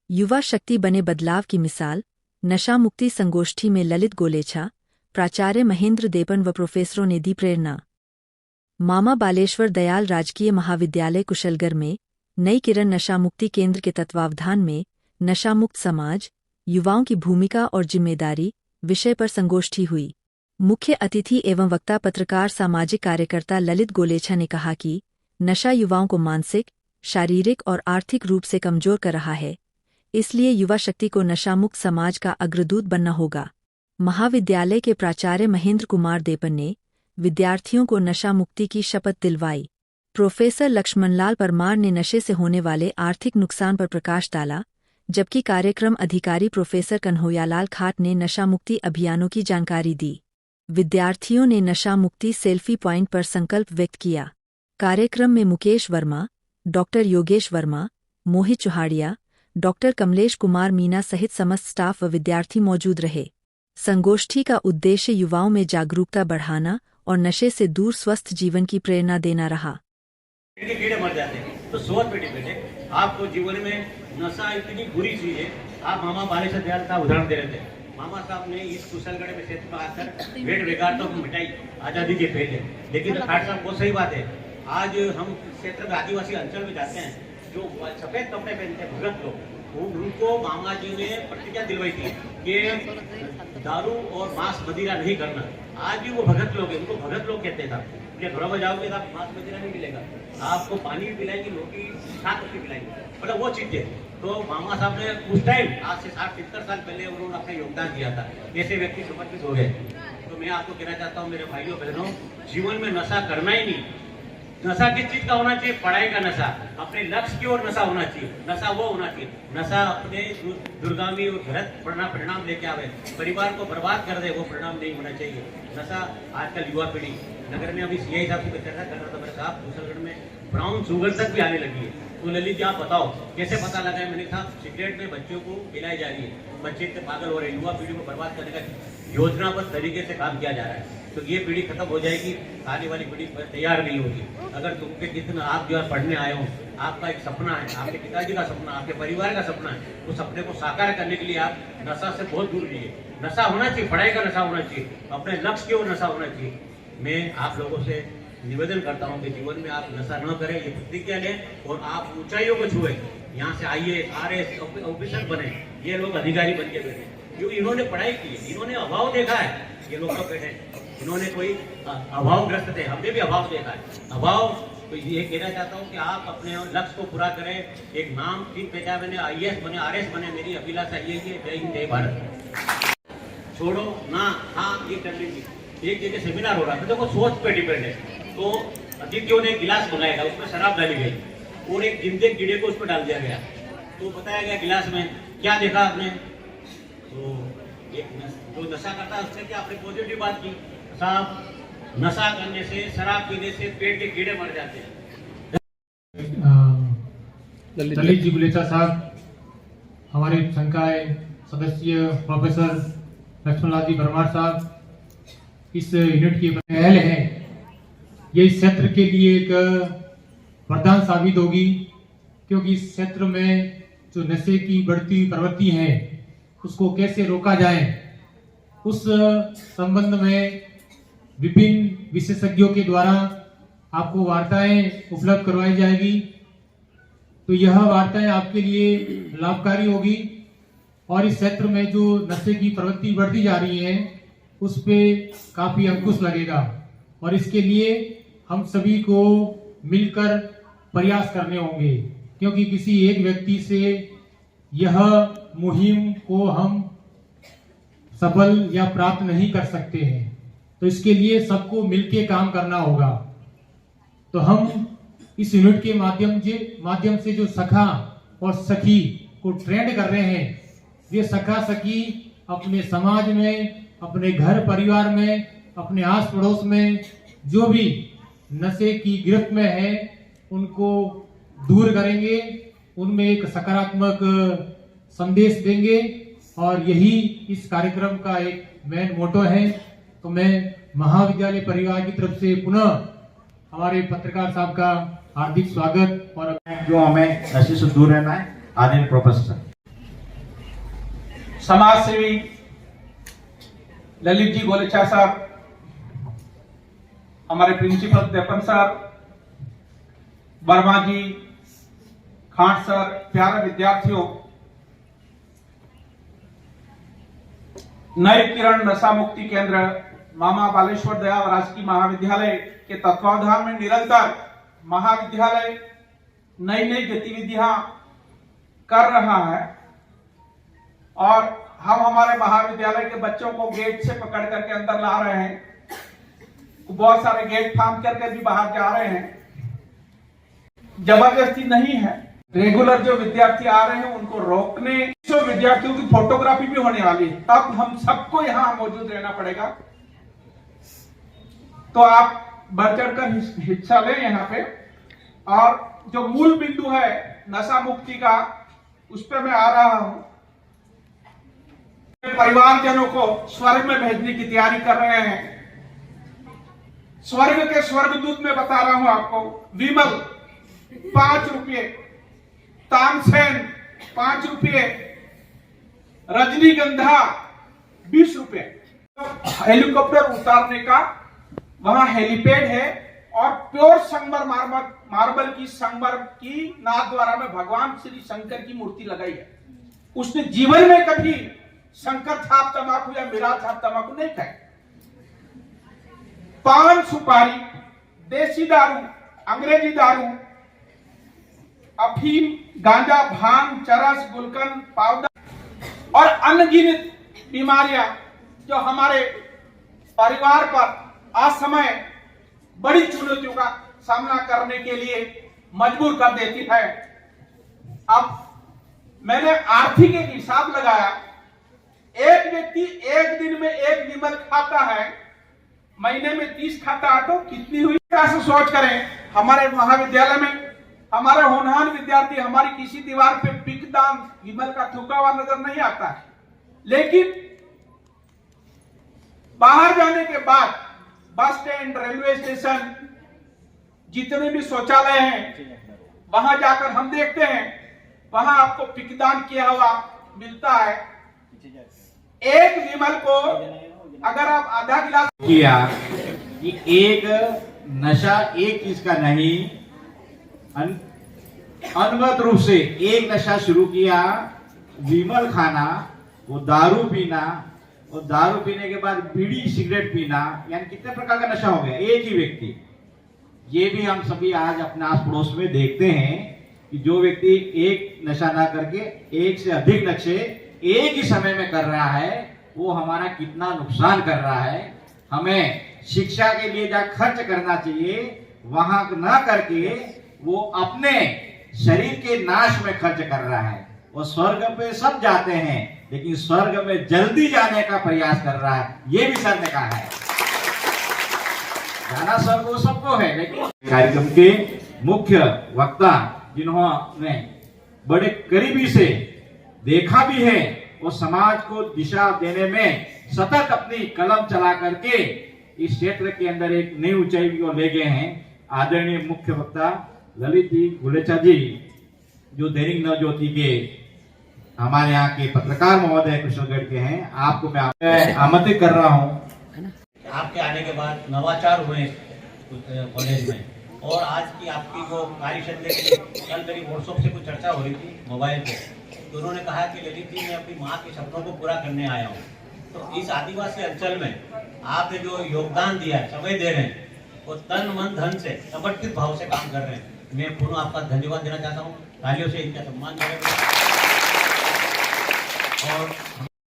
युवा शक्ति बने बदलाव की मिसाल, नशा मुक्ति संगोष्ठी में ललित गोलेछा, प्राचार्य महेंद्र देपन व प्रोफेसरों ने दी प्रेरणा। मामा बालेश्वर दयाल राजकीय महाविद्यालय कुशलगढ़ में नई किरण नशा मुक्ति केंद्र के तत्वावधान में नशा मुक्त समाज, युवाओं की भूमिका और जिम्मेदारी विषय पर संगोष्ठी हुई। मुख्य अतिथि एवं वक्ता पत्रकार सामाजिक कार्यकर्ता ललित गोलेछा ने कहा कि नशा युवाओं को मानसिक, शारीरिक और आर्थिक रूप से कमजोर कर रहा है, इसलिए युवा शक्ति को नशामुक्त समाज का अग्रदूत बनना होगा। महाविद्यालय के प्राचार्य महेंद्र कुमार देपन ने विद्यार्थियों को नशा मुक्ति की शपथ दिलवाई। प्रोफेसर लक्ष्मणलाल परमार ने नशे से होने वाले आर्थिक नुकसान पर प्रकाश डाला, जबकि कार्यक्रम अधिकारी प्रोफेसर कन्हैयालाल खाट ने नशा मुक्ति अभियानों की जानकारी दी। विद्यार्थियों ने नशा मुक्ति सेल्फी पॉइंट पर संकल्प व्यक्त किया। कार्यक्रम में मुकेश वर्मा, डॉक्टर योगेश वर्मा, मोहित चौहाड़िया, डॉक्टर कमलेश कुमार मीना सहित समस्त स्टाफ व विद्यार्थी मौजूद रहे। संगोष्ठी का उद्देश्य युवाओं में जागरूकता बढ़ाना और नशे से दूर स्वस्थ जीवन की प्रेरणा देना रहा। कीड़े मर जाते हैं, तो सोच बेटे आपको जीवन में नशा इतनी बुरी चीज है। आप मामा बालेश्वर दयाल का उदाहरण दे रहे थे। मामा साहब ने इस कुशलगढ़ में क्षेत्र में आकर भेड़ बेगारतों को मिटाई आजादी के पहले। लेकिन खाट साहब बहुत सही बात है, आज हम क्षेत्र में आदिवासी अंचल में जाते हैं, जो सफेद कपड़े पहनते हैं भगत लोग, उनको मामा जी ने प्रतिज्ञा दिलवाई थी कि दारू और मांस मदिरा नहीं करना। आज भी वो भगत लोग हैं, उनको भगत लोग कहते थे। अपने घरों में जाओगे तो आप मांस मदिरा नहीं मिलेगा, आपको पानी भी पिलाएंगे, रोटी साथ रोटी पिलाएंगे, मतलब वो चीज है। तो मामा साहब ने उस टाइम आज से 60-70 साल पहले उन्होंने अपना योगदान दिया था। ऐसे व्यक्ति समर्पित हो गए। तो मैं आपको कहना चाहता हूँ मेरे भाइयों बहनों, जीवन में नशा करना ही नहीं। नशा किस चीज का होना चाहिए? पढ़ाई का नशा, अपने लक्ष्य की ओर नशा होना चाहिए। नशा वो होना चाहिए, नशा अपने दुर्गामी और गलत परिणाम लेके आवे, परिवार को बर्बाद कर दे, वो परिणाम नहीं होना चाहिए। नशा आजकल युवा पीढ़ी, नगर में अभी सीआई साहब से चर्चा कर रहा था मेरे साहब, कुशलगढ़ में ब्राउन शुगर तक भी आने लगी है। तो ललित जी आप बताओ कैसे पता लगा है? मैंने कहा सिगरेट में बच्चों को पिलाई जा रही है, बच्चे इतने पागल हो रहे हैं, युवा पीढ़ी को बर्बाद करने का योजनाबद्ध तरीके से काम किया जा रहा है। तो ये पीढ़ी खत्म हो जाएगी, आने वाली पीढ़ी तैयार नहीं होगी। अगर तुमके कितना आप जो है पढ़ने आए हो, आपका एक सपना है, आपके पिताजी का सपना, आपके परिवार का सपना है, उस सपने को साकार करने के लिए आप नशा से बहुत दूर रहिए। नशा होना चाहिए, पढ़ाई का नशा होना चाहिए, अपने लक्ष्य की ओर नशा होना चाहिए। मैं आप लोगों से निवेदन करता हूं कि जीवन में आप नशा न करें, ये प्रतिज्ञा लें और आप ऊंचाइयों को छुए। यहाँ से आईएएस, आरएएस ऑफिसर बने, ये लोग अधिकारी बन के बैठे, क्योंकि इन्होंने पढ़ाई की है, इन्होंने अभाव देखा है। ये लोग तो बैठे, इन्होंने कोई अभावग्रस्त थे, हमने भी अभाव देखा है। अभाव तो ये कहना चाहता हूँ कि आप अपने लक्ष्य को पूरा करें, एक नाम तीन पहचान बने, आईएएस बने, आरएएस बने, मेरी अभिलाषा ये है। जय हिंद, जय भारत। छोड़ो ना, हाँ ये कर लीजिए। एक जगह सेमिनार हो रहा था, देखो सोच पे डिपेंड है। तो अतिथियों ने गिलास बनाया था, उसमें शराब डाली गई और एक जिंदे कीड़े को उस पर डाल दिया गया। तो बताया गया गिलास में क्या देखा आपने? तो एक जो नशा करता है उससे क्या आपने पॉजिटिव बात की, साहब नशा करने से, शराब पीने से पेट के कीड़े मर जाते हैं। ललित जी गुलेछा साहब, हमारे संकाय सदस्य प्रोफेसर लक्ष्मणलाल जी परमार साहब इस यूनिट की पहल है। ये इस क्षेत्र के लिए एक वरदान साबित होगी, क्योंकि इस क्षेत्र में जो नशे की बढ़ती प्रवृत्ति है उसको कैसे रोका जाए, उस संबंध में विभिन्न विशेषज्ञों के द्वारा आपको वार्ताएं उपलब्ध करवाई जाएगी। तो यह वार्ताएं आपके लिए लाभकारी होगी और इस क्षेत्र में जो नशे की प्रवृत्ति बढ़ती जा रही है उस पे काफी अंकुश लगेगा। और इसके लिए हम सभी को मिलकर प्रयास करने होंगे, क्योंकि किसी एक व्यक्ति से यह मुहिम को हम सफल या प्राप्त नहीं कर सकते हैं। तो इसके लिए सबको मिलकर काम करना होगा। तो हम इस यूनिट के माध्यम से जो सखा और सखी को ट्रेंड कर रहे हैं, ये सखा सखी अपने समाज में, अपने घर परिवार में, अपने आस पड़ोस में जो भी नशे की गिरफ्त में है उनको दूर करेंगे, उनमें एक सकारात्मक संदेश देंगे और यही इस कार्यक्रम का एक मेन मोटो है। तो मैं महाविद्यालय परिवार की तरफ से पुनः हमारे पत्रकार साहब का हार्दिक स्वागत और जो हमें नशे से दूर रहना है। आदरणीय प्रोफेसर। समाज सेवी ललित जी गोलेचा साहब, हमारे प्रिंसिपल देपन साहब, वर्मा जी, खान सर, प्यारे विद्यार्थियों, नई किरण नशा मुक्ति केंद्र मामा बालेश्वर दयाल राजकीय महाविद्यालय के तत्वावधान में निरंतर महाविद्यालय नई नई गतिविधियां कर रहा है और हम हमारे महाविद्यालय के बच्चों को गेट से पकड़ करके अंदर ला रहे हैं। बहुत सारे गेट फार्म करके भी बाहर जा रहे हैं। जबरदस्ती नहीं है, रेगुलर जो विद्यार्थी आ रहे हैं उनको रोकने, जो विद्यार्थियों की फोटोग्राफी भी होने वाली है, तब हम सबको यहाँ मौजूद रहना पड़ेगा। तो आप बढ़ चढ़कर हिस्सा लें यहाँ पे। और जो मूल बिंदु है नशा मुक्ति का, उस पर मैं आ रहा हूं। परिवारजनों को स्वर्ग में भेजने की तैयारी कर रहे हैं। स्वर्ग के स्वर्गदूत में बता रहा हूं आपको, विमल 5 रुपये, तानसेन 5 रुपये, रजनीगंधा 20 रुपये। हेलीकॉप्टर उतारने का वहां हेलीपैड है और प्योर संगमर मार्बल की संगमर की नाथ द्वारा में भगवान श्री शंकर की मूर्ति लगाई है। उसने जीवन में कभी शंकर छाप तंबाकू या मीरा छाप तंबाकू नहीं खाई। पान सुपारी, देसी दारू, अंग्रेजी दारू, अफीम, गांजा, भांग, चरस, गुलकंद, पाउडर और अनगिनत बीमारियां जो हमारे परिवार पर असमय बड़ी चुनौतियों का सामना करने के लिए मजबूर कर देती है। अब मैंने आर्थिक एक हिसाब लगाया, एक व्यक्ति एक दिन में 1 विमल खाता है, महीने में 30 खाता है, तो कितनी हुई? ऐसा सोच करें, हमारे महाविद्यालय में हमारे होनहार विद्यार्थी हमारी किसी दीवार पे पिकदान विमल का थूका हुआ नजर नहीं आता है, लेकिन बाहर जाने के बाद बस स्टैंड, रेलवे स्टेशन, जितने भी शौचालय हैं, वहां जाकर हम देखते हैं वहां आपको पिकदान किया हुआ मिलता है। एक विमल को अगर आप आधा गिलास किया कि एक नशा एक चीज का नहीं, अनवरत रूप से एक नशा शुरू किया, विमल खाना, वो दारू पीना, और दारू पीने के बाद बीड़ी सिगरेट पीना, यानी कितने प्रकार का नशा हो गया एक ही व्यक्ति। ये भी हम सभी आज अपने आस पड़ोस में देखते हैं कि जो व्यक्ति एक नशा ना करके एक से अधिक नशे एक ही समय में कर रहा है, वो हमारा कितना नुकसान कर रहा है। हमें शिक्षा के लिए जहाँ खर्च करना चाहिए वहां ना करके वो अपने शरीर के नाश में खर्च कर रहा है। वो स्वर्ग पे सब जाते हैं, लेकिन स्वर्ग में जल्दी जाने का प्रयास कर रहा है। ये भी सर ने कहा है, जाना स्वर्ग वो सबको है, लेकिन कार्यक्रम के मुख्य वक्ता जिन्होंने बड़े करीबी से देखा भी है, वो समाज को दिशा देने में सतत अपनी कलम चला करके इस क्षेत्र के अंदर एक नई ऊंचाई को ले गए हैं। आदरणीय मुख्य वक्ता ललित जी गोलेचा जी, जो दैनिक नवज्योति के हमारे यहाँ के पत्रकार महोदय कुशलगढ़ के हैं, आपको मैं आमंत्रित कर रहा हूँ। आपके आने के बाद नवाचार हुए कॉलेज में, और आज की आपकी जो कार्यक्षेत्र की कल मेरी व्हाट्सएप से कुछ चर्चा हो रही थी मोबाइल पे, तो उन्होंने कहा कि ललित जी मैं अपनी माँ के सपनों को पूरा करने आया हूँ। तो इस आदिवासी अंचल में आपने जो योगदान दिया है, समय दे रहे हैं, वो तन मन धन से समर्पित भाव से काम कर रहे हैं। मैं पुनः आपका धन्यवाद देना चाहता हूँ, तालियों से इनका सम्मान करें। और